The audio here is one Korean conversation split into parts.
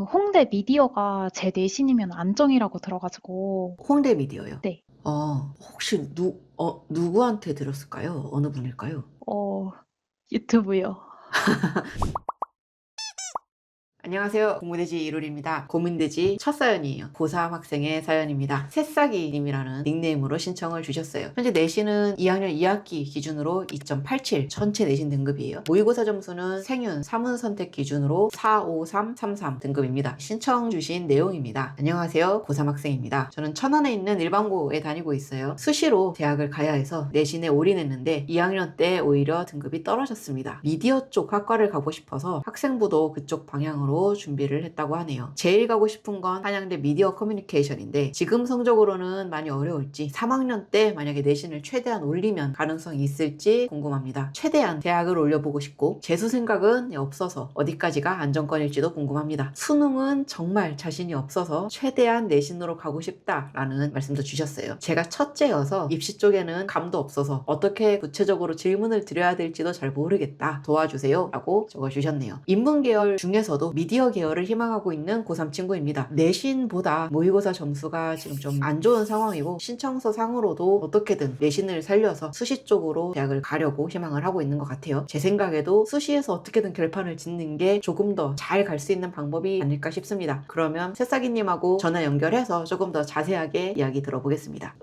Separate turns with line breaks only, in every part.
그 홍대 미디어가 제 내신이면 안정이라고 들어가지고.
홍대 미디어요.
네.
혹시 누구한테 들었을까요? 어느 분일까요?
어, 유튜브요.
안녕하세요. 고문대지 이룰입니다. 고문대지 첫 사연이에요. 고3 학생의 사연입니다. 새싹이님이라는 닉네임으로 신청을 주셨어요. 현재 내신은 2학년 2학기 기준으로 2.87 전체 내신 등급이에요. 모의고사 점수는 생윤, 사문 선택 기준으로 45333 등급입니다. 신청 주신 내용입니다. 안녕하세요. 고3 학생입니다. 저는 천안에 있는 일반고에 다니고 있어요. 수시로 대학을 가야 해서 내신에 올인했는데 2학년 때 오히려 등급이 떨어졌습니다. 미디어 쪽 학과를 가고 싶어서 학생부도 그쪽 방향으로 준비를 했다고 하네요. 제일 가고 싶은 건 한양대 미디어 커뮤니케이션인데 지금 성적으로는 많이 어려울지 3학년 때 만약에 내신을 최대한 올리면 가능성이 있을지 궁금합니다. 최대한 대학을 올려보고 싶고 재수 생각은 없어서 어디까지가 안정권일지도 궁금합니다. 수능은 정말 자신이 없어서 최대한 내신으로 가고 싶다라는 말씀도 주셨어요. 제가 첫째여서 입시 쪽에는 감도 없어서 어떻게 구체적으로 질문을 드려야 될지도 잘 모르겠다. 도와주세요 라고 적어주셨네요. 인문계열 중에서도 미디어 계열을 희망하고 있는 고3 친구입니다. 내신보다 모의고사 점수가 지금 좀 안 좋은 상황이고 신청서 상으로도 어떻게든 내신을 살려서 수시 쪽으로 대학을 가려고 희망을 하고 있는 것 같아요. 제 생각에도 수시에서 어떻게든 결판을 짓는 게 조금 더 잘 갈 수 있는 방법이 아닐까 싶습니다. 그러면 새싹이님하고 전화 연결해서 조금 더 자세하게 이야기 들어보겠습니다.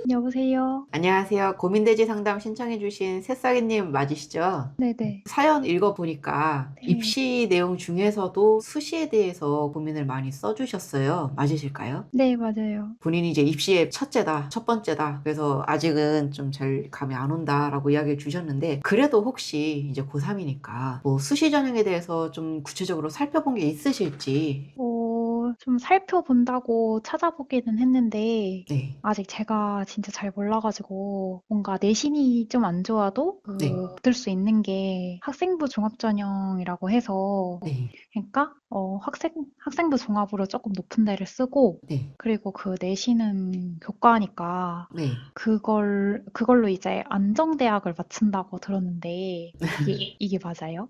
여보세요?
안녕하세요. 고민대지 상담 신청해주신 새싹이님 맞으시죠?
네네.
사연 읽어보니까
네.
입시 내용 중에서도 수시에 대해서 고민을 많이 써주셨어요. 맞으실까요?
네, 맞아요.
본인이 이제 입시의 첫째다, 첫 번째다. 그래서 아직은 좀 잘 감이 안 온다라고 이야기를 주셨는데, 그래도 혹시 이제 고3이니까 뭐 수시 전형에 대해서 좀 구체적으로 살펴본 게 있으실지.
좀 살펴본다고 찾아보기는 했는데,
네,
아직 제가 진짜 잘 몰라가지고, 뭔가 내신이 좀 안 좋아도
네,
붙을 수 있는 게 학생부 종합전형이라고 해서,
네,
그러니까, 학생부 종합으로 조금 높은 데를 쓰고,
네,
그리고 그 내신은 교과니까,
네.
그걸로 이제 안정대학을 맞춘다고 들었는데, 이게 맞아요?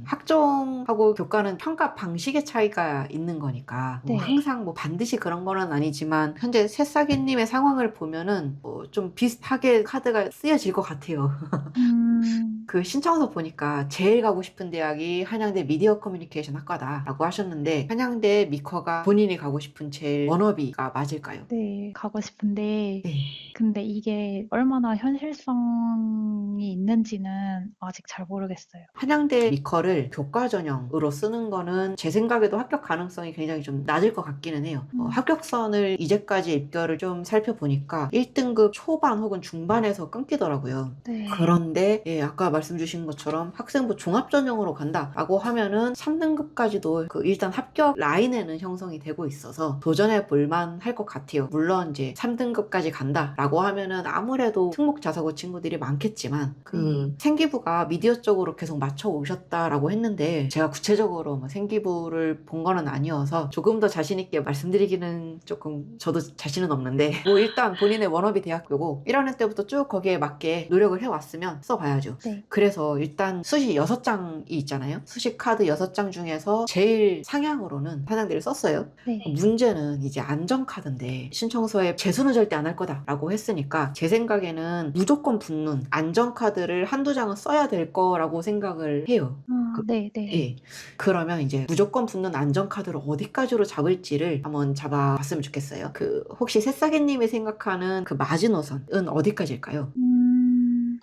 학종하고 교과는 평가 방식의 차이가 있는 거니까 뭐
네.
항상 뭐 반드시 그런 거는 아니지만 현재 새싹이님의 상황을 보면은 뭐 좀 비슷하게 카드가 쓰여질 것 같아요.
음,
그 신청서 보니까 제일 가고 싶은 대학이 한양대 미디어 커뮤니케이션 학과다라고 하셨는데 한양대 미커가 본인이 가고 싶은 제일 워너비가 맞을까요?
네, 가고 싶은데,
네.
근데 이게 얼마나 현실성이 있는지는 아직 잘 모르겠어요.
한양대 미커를 교과 전형으로 쓰는 거는 제 생각에도 합격 가능성이 굉장히 좀 낮을 것 같기는 해요.
음,
합격선을 이제까지 입결을 좀 살펴보니까 1등급 초반 혹은 중반에서 끊기더라고요.
네.
그런데 예, 아까 말씀 주신 것처럼 학생부 종합 전형으로 간다라고 하면은 3등급까지도 그 일단 합격 라인에는 형성이 되고 있어서 도전해 볼만 할 것 같아요. 물론 이제 3등급까지 간다라고 하면은 아무래도 특목 자사고 친구들이 많겠지만 그 생기부가 미디어 쪽으로 계속 맞춰 오셨다라고 했는데 제가 구체적으로 뭐 생기부를 본 거는 아니어서 조금 더 자신 있게 말씀드리기는 조금 저도 자신은 없는데 뭐 일단 본인의 워너비 대학교고 1학년 때부터 쭉 거기에 맞게 노력을 해왔으면 써봐야죠.
네.
그래서 일단 수시 6장이 있잖아요. 수시 카드 6장 중에서 제일 상향으로는 한양대를 썼어요.
네.
문제는 이제 안전카드인데 신청서에 재수는 절대 안 할 거다라고 했으니까 제 생각에는 무조건 붙는 안전카드를 한두 장은 써야 될 거라고 생각을 해요.
아, 네, 네.
예. 그러면 이제 무조건 붙는 안전카드를 어디까지로 잡을지를 한번 잡아봤으면 좋겠어요. 그 혹시 새싹이님이 생각하는 그 마지노선은 어디까지일까요?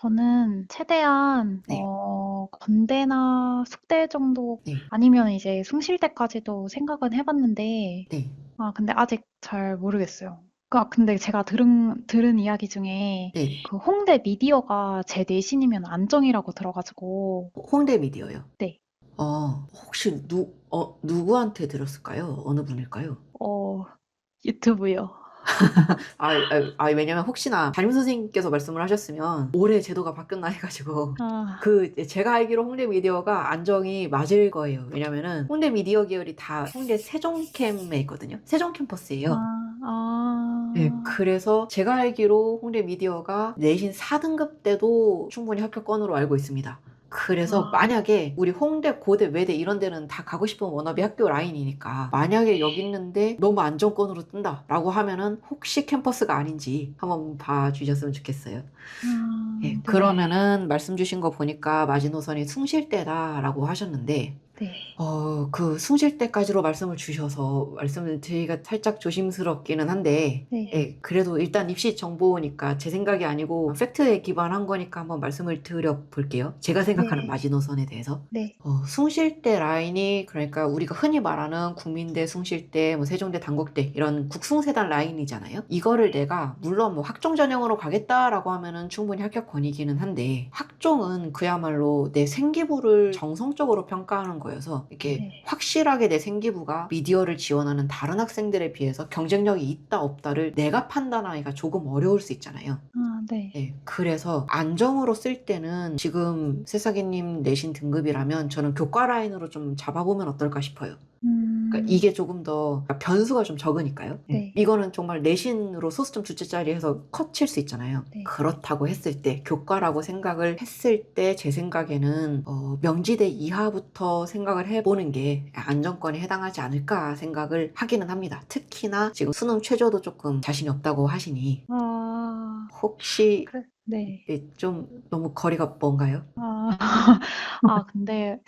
저는 최대한,
네.
건대나 숙대 정도,
네.
아니면 이제 숭실대까지도 생각은 해봤는데,
네.
근데 아직 잘 모르겠어요. 근데 제가 들은 이야기 중에
네.
그 홍대 미디어가 제 내신이면 안정이라고 들어가지고,
홍대 미디어요.
네.
혹시 누구한테 들었을까요? 어느 분일까요?
어, 유튜브요.
왜냐면 혹시나 담임 선생님께서 말씀을 하셨으면 올해 제도가 바뀌었나 해가지고
아,
그 제가 알기로 홍대 미디어가 안정이 맞을 거예요. 왜냐면은 홍대 미디어 계열이 다 홍대 세종캠에 있거든요. 세종 캠퍼스예요.
아,
네,
아,
그래서 제가 알기로 홍대 미디어가 내신 4등급 때도 충분히 합격권으로 알고 있습니다. 그래서
아,
만약에 우리 홍대, 고대, 외대 이런 데는 다 가고 싶은 워너비 학교 라인이니까 만약에 여기 있는데 너무 안정권으로 뜬다 라고 하면은 혹시 캠퍼스가 아닌지 한번 봐주셨으면 좋겠어요. 예,
네.
그러면은 말씀 주신 거 보니까 마지노선이 숭실대다라고 하셨는데
네.
그 숭실대까지로 말씀을 주셔서 말씀을 드리기가 살짝 조심스럽기는 한데,
네.
예, 그래도 일단 입시 정보니까 제 생각이 아니고 팩트에 기반한 거니까 한번 말씀을 드려 볼게요. 제가 생각하는
네.
마지노선에 대해서.
네.
숭실대 라인이 그러니까 우리가 흔히 말하는 국민대, 숭실대, 뭐 세종대, 단국대 이런 국숭세단 라인이잖아요. 이거를 내가 물론 뭐 학종 전형으로 가겠다라고 하면은 충분히 합격 권이기는 한데 학종은 그야말로 내 생기부를 정성적으로 평가하는 거여서 이렇게
네.
확실하게 내 생기부가 미디어를 지원하는 다른 학생들에 비해서 경쟁력이 있다 없다를 내가 판단하기가 조금 어려울 수 있잖아요.
네.
네, 그래서 안정으로 쓸 때는 지금 새싹이님 내신 등급이라면 저는 교과 라인으로 좀 잡아보면 어떨까 싶어요. 그러니까
음,
이게 조금 더 변수가 좀 적으니까요. 네.
네.
이거는 정말 내신으로 소수점 두째짜리 해서 컷 칠 수 있잖아요.
네.
그렇다고 했을 때 교과라고 생각을 했을 때 제 생각에는 명지대 이하부터 생각을 해보는 게 안정권에 해당하지 않을까 생각을 하기는 합니다. 특히나 지금 수능 최저도 조금 자신이 없다고 하시니
아,
혹시
그래. 네.
좀 너무 거리가 먼가요?
아, 근데,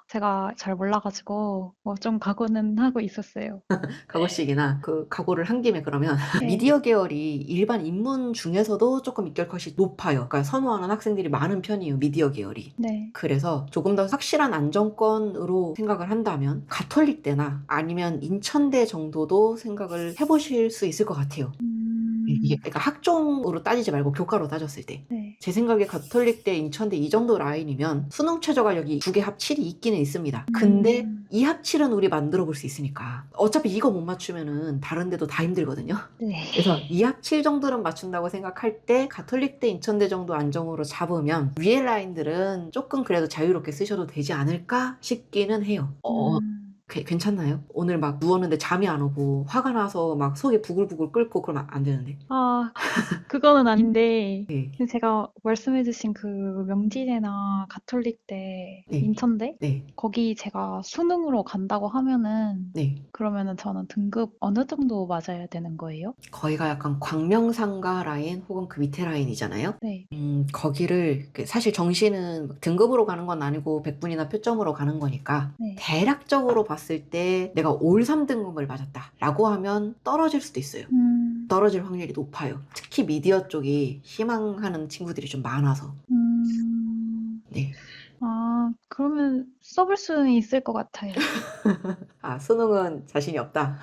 제가 잘 몰라가지고, 좀 각오는 하고 있었어요.
각오씩이나 그 각오를 한 김에 그러면
네.
미디어 계열이 일반 인문 중에서도 조금 입결 컷이 높아요. 그러니까 선호하는 학생들이 많은 편이에요. 미디어 계열이.
네.
그래서 조금 더 확실한 안정권으로 생각을 한다면 가톨릭대나 아니면 인천대 정도도 생각을 해보실 수 있을 것 같아요. 이게 그러니까 학종으로 따지지 말고 교과로 따졌을 때.
네.
제 생각에 가톨릭대, 인천대 이 정도 라인이면 수능 최저가 여기 두 개 합칠이 있기는 있습니다. 근데 이 합칠은 우리 만들어 볼 수 있으니까. 어차피 이거 못 맞추면은 다른 데도 다 힘들거든요.
네.
그래서 이 합칠 정도는 맞춘다고 생각할 때 가톨릭대, 인천대 정도 안정으로 잡으면 위에 라인들은 조금 그래도 자유롭게 쓰셔도 되지 않을까 싶기는 해요. 괜찮나요? 오늘 막 누웠는데 잠이 안 오고 화가 나서 막 속이 부글부글 끓고 그러면 안 되는데.
아, 그거는 아닌데,
네,
근데 제가 말씀해주신 그 명지대나 가톨릭대,
네,
인천대?
네,
거기 제가 수능으로 간다고 하면은,
네.
그러면은 저는 등급 어느 정도 맞아야 되는 거예요?
거기가 약간 광명상가 라인 혹은 그 밑에 라인이잖아요.
네.
거기를 사실 정시는 등급으로 가는 건 아니고 100분이나 표점으로 가는 거니까
네.
대략적으로 봤을 때 내가 올 3등급을 맞았다 라고 하면 떨어질 수도 있어요.
음,
떨어질 확률이 높아요. 특히 미디어 쪽이 희망하는 친구들이 좀 많아서.
음,
네.
그러면 써볼 수는 있을 것 같아요.
수능은 자신이 없다.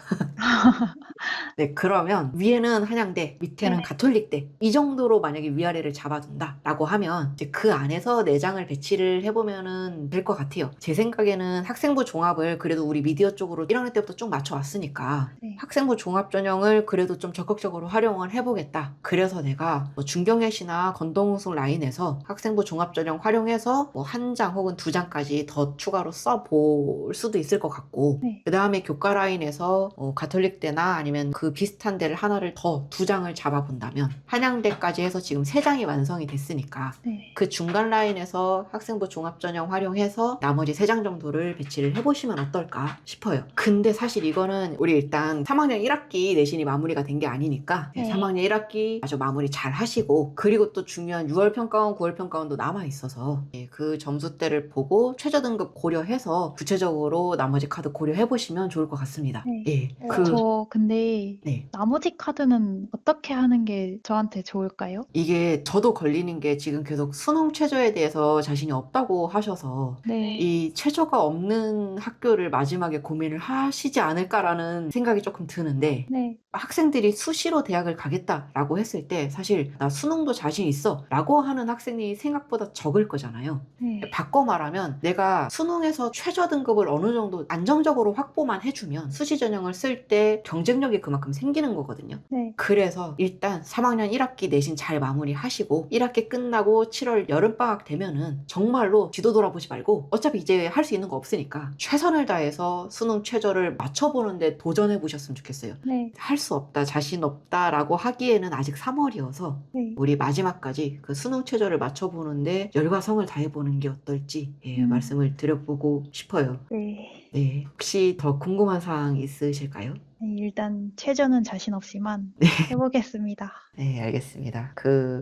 네, 그러면 위에는 한양대, 밑에는
네네.
가톨릭대. 이 정도로 만약에 위아래를 잡아둔다 라고 하면 이제 그 안에서 내장을 배치를 해보면은 될 것 같아요. 제 생각에는 학생부 종합을 그래도 우리 미디어 쪽으로 1학년 때부터 쭉 맞춰왔으니까
네.
학생부 종합 전형을 그래도 좀 적극적으로 활용을 해보겠다. 그래서 내가 뭐 중경예시나 건동우승 라인에서 학생부 종합 전형 활용해서 뭐 한 장 혹은 두 장까지 더 추가로 써볼 수도 있을 것 같고
네.
그 다음에 교과 라인에서 가톨릭대나 아니면 그 비슷한 데를 하나를 더 두 장을 잡아본다면 한양대까지 해서 지금 세 장이 완성이 됐으니까
네.
그 중간 라인에서 학생부 종합전형 활용해서 나머지 세 장 정도를 배치를 해보시면 어떨까 싶어요. 근데 사실 이거는 우리 일단 3학년 1학기 내신이 마무리가 된 게 아니니까
네.
3학년 1학기 아주 마무리 잘 하시고 그리고 또 중요한 6월 평가원, 9월 평가원도 남아있어서 그 점수대를 보고 최저 등급 고려해서 구체적으로 나머지 카드 고려해보시면 좋을 것 같습니다.
네.
예,
저 근데
네.
나머지 카드는 어떻게 하는 게 저한테 좋을까요?
이게 저도 걸리는 게 지금 계속 수능 최저에 대해서 자신이 없다고 하셔서
네.
이 최저가 없는 학교를 마지막에 고민을 하시지 않을까라는 생각이 조금 드는데
네.
학생들이 수시로 대학을 가겠다라고 했을 때 사실 나 수능도 자신 있어 라고 하는 학생이 생각보다 적을 거잖아요.
네.
바꿔 말하면 내가 수능에서 최저 등급을 어느 정도 안정적으로 확보만 해주면 수시 전형을 쓸 때 경쟁력이 그만큼 만큼 생기는 거거든요.
네.
그래서 일단 3학년 1학기 내신 잘 마무리하시고 1학기 끝나고 7월 여름방학 되면은 정말로 뒤도 돌아보지 말고 어차피 이제 할 수 있는 거 없으니까 최선을 다해서 수능 최저를 맞춰보는데 도전해 보셨으면 좋겠어요.
네.
할 수 없다, 자신 없다라고 하기에는 아직 3월이어서
네.
우리 마지막까지 그 수능 최저를 맞춰보는데 열과 성을 다해보는 게 어떨지 말씀을 드려보고 싶어요.
네.
네, 혹시 더 궁금한 사항 있으실까요?
네, 일단 최저는 자신 없지만 해보겠습니다.
네, 알겠습니다.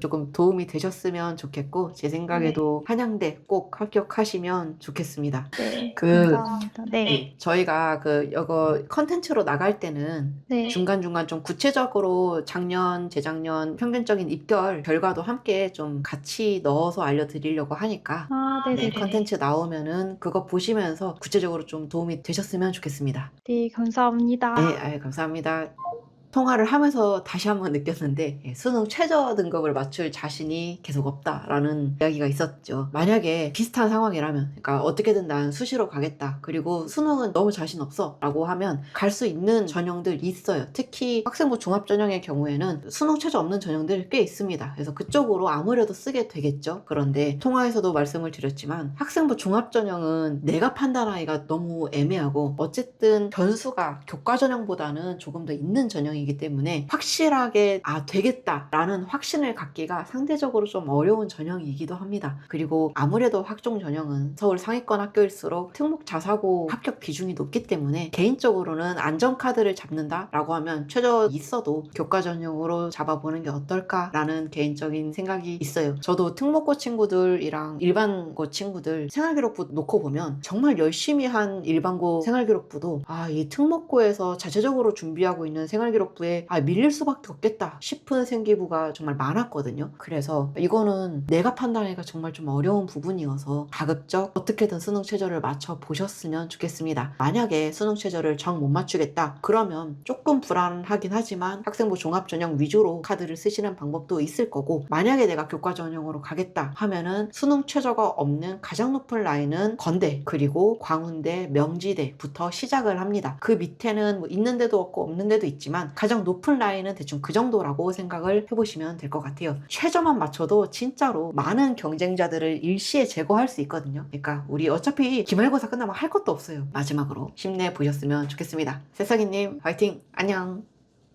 조금 도움이 되셨으면 좋겠고, 제
네.
생각에도 한양대 꼭 합격하시면 좋겠습니다.
네.
그,
감사합니다. 네.
네, 저희가 이거 컨텐츠로 나갈 때는
네.
중간중간 좀 구체적으로 작년, 재작년 평균적인 입결 결과도 함께 좀 같이 넣어서 알려드리려고 하니까,
아,
네,
네네네.
컨텐츠 나오면은 그거 보시면서 구체적으로 좀 도움이 되셨으면 좋겠습니다.
네, 감사합니다.
네, 감사합니다. 통화를 하면서 다시 한번 느꼈는데 수능 최저 등급을 맞출 자신이 계속 없다라는 이야기가 있었죠. 만약에 비슷한 상황이라면 그러니까 어떻게든 난 수시로 가겠다. 그리고 수능은 너무 자신 없어 라고 하면 갈 수 있는 전형들 있어요. 특히 학생부 종합전형의 경우에는 수능 최저 없는 전형들 꽤 있습니다. 그래서 그쪽으로 아무래도 쓰게 되겠죠. 그런데 통화에서도 말씀을 드렸지만 학생부 종합전형은 내가 판단하기가 너무 애매하고 어쨌든 변수가 교과전형보다는 조금 더 있는 전형이 이기 때문에 확실하게 되겠다라는 확신을 갖기가 상대적으로 좀 어려운 전형이기도 합니다. 그리고 아무래도 학종 전형은 서울 상위권 학교일수록 특목 자사고 합격 비중이 높기 때문에 개인적으로는 안전카드를 잡는다라고 하면 최저 있어도 교과 전형으로 잡아보는 게 어떨까라는 개인적인 생각이 있어요. 저도 특목고 친구들이랑 일반고 친구들 생활기록부 놓고 보면 정말 열심히 한 일반고 생활기록부도 이 특목고에서 자체적으로 준비하고 있는 생활기록부에 밀릴 수밖에 없겠다 싶은 생기부가 정말 많았거든요. 그래서 이거는 내가 판단하기가 정말 좀 어려운 부분이어서 가급적 어떻게든 수능 최저를 맞춰 보셨으면 좋겠습니다. 만약에 수능 최저를 정 못 맞추겠다 그러면 조금 불안하긴 하지만 학생부 종합전형 위주로 카드를 쓰시는 방법도 있을 거고, 만약에 내가 교과 전형으로 가겠다 하면은 수능 최저가 없는 가장 높은 라인은 건대 그리고 광운대, 명지대부터 시작을 합니다. 그 밑에는 뭐 있는 데도 없고 없는 데도 있지만 가장 높은 라인은 대충 그 정도라고 생각을 해보시면 될 것 같아요. 최저만 맞춰도 진짜로 많은 경쟁자들을 일시에 제거할 수 있거든요. 그러니까 우리 어차피 기말고사 끝나면 할 것도 없어요. 마지막으로 힘내보셨으면 좋겠습니다. 새싹이님 화이팅! 안녕!